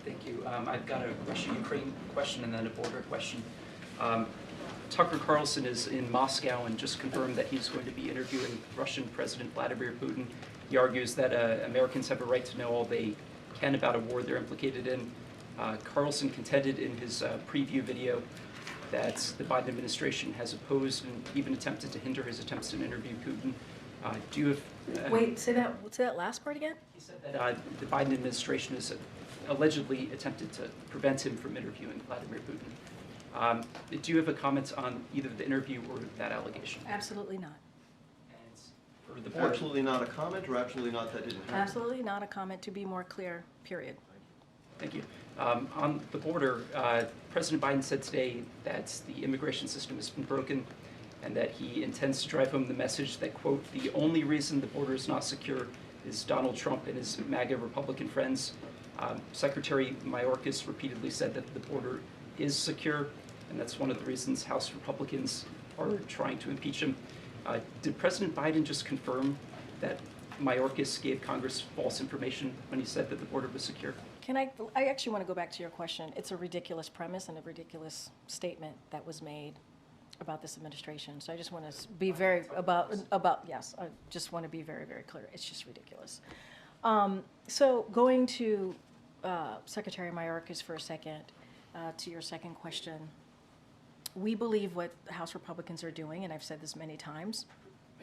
Thank you. I've got a Russia-Ukraine question and then a border question. Tucker Carlson is in Moscow and just confirmed that he's going to be interviewing Russian President Vladimir Putin. He argues that Americans have a right to know all they can about a war they're implicated in. Carlson contended in his preview video that the Biden administration has opposed and even attempted to hinder his attempts to interview Putin. Do you have... Wait, say that last part again? He said that the Biden administration has allegedly attempted to prevent him from interviewing Vladimir Putin. Do you have a comment on either the interview or that allegation? Absolutely not. And for the board, Absolutely not a comment, or absolutely not that didn't happen? Absolutely not a comment, to be more clear, period. Thank you. On the border, President Biden said today that the immigration system has been broken and that he intends to drive home the message that, quote, the only reason the border is not secure is Donald Trump and his MAGA Republican friends. Secretary Mayorkas repeatedly said that the border is secure, and that's one of the reasons House Republicans are trying to impeach him. Did President Biden just confirm that Mayorkas gave Congress false information when he said that the border was secure? I actually want to go back to your question. It's a ridiculous premise and a ridiculous statement that was made about this administration. So I just want to be very, yes, I just want to be very, very clear. It's just ridiculous. So going to Secretary Mayorkas for a second, to your second question, we believe what House Republicans are doing, and I've said this many times,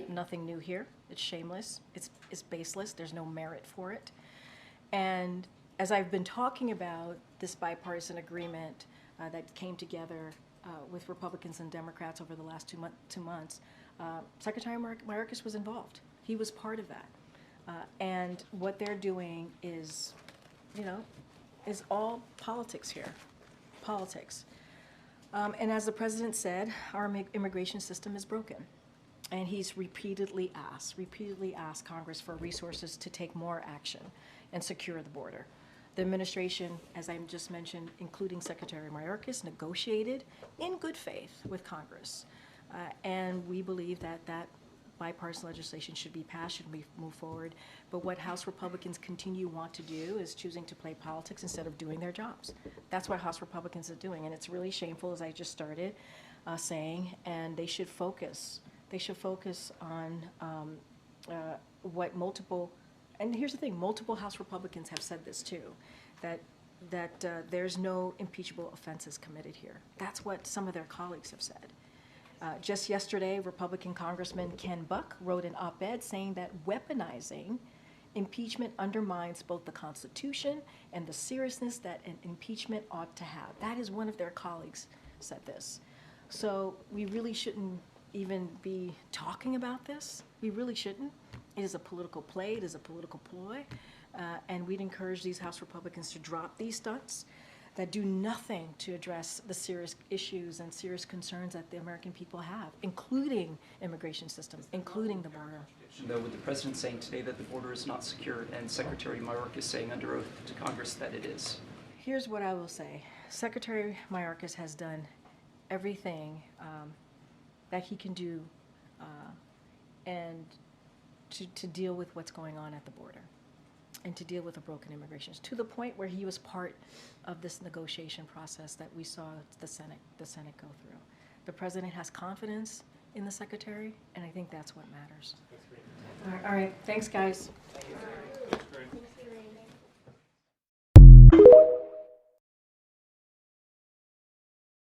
nothing new here. It's shameless. It's baseless. There's no merit for it. And as I've been talking about this bipartisan agreement that came together with Republicans and Democrats over the last 2 months, Secretary Mayorkas was involved. He was part of that. And what they're doing is, is all politics here, politics. And as the president said, our immigration system is broken. And he's repeatedly asked Congress for resources to take more action and secure the border. The administration, as I just mentioned, including Secretary Mayorkas, negotiated in good faith with Congress. And we believe that that bipartisan legislation should be passed, should we move forward. But what House Republicans want to do is choosing to play politics instead of doing their jobs. That's what House Republicans are doing. And it's really shameful, as I just started saying, and they should focus. They should focus on what multiple, and here's the thing, multiple House Republicans have said this too, that there's no impeachable offenses committed here. That's what some of their colleagues have said. Just yesterday, Republican Congressman Ken Buck wrote an op-ed saying that weaponizing impeachment undermines both the Constitution and the seriousness that an impeachment ought to have. That is one of their colleagues said this. So we really shouldn't even be talking about this. We really shouldn't. It is a political play. It is a political ploy. And we'd encourage these House Republicans to drop these stunts that do nothing to address the serious issues and serious concerns that the American people have, including immigration systems, including the border. Though, with the president saying today that the border is not secure and Secretary Mayorkas saying under oath to Congress that it is. Here's what I will say. Secretary Mayorkas has done everything that he can do and to deal with what's going on at the border and to deal with the broken immigration, to the point where he was part of this negotiation process that we saw the Senate go through. The president has confidence in the secretary, and I think that's what matters. All right. Thanks, guys. Thank you.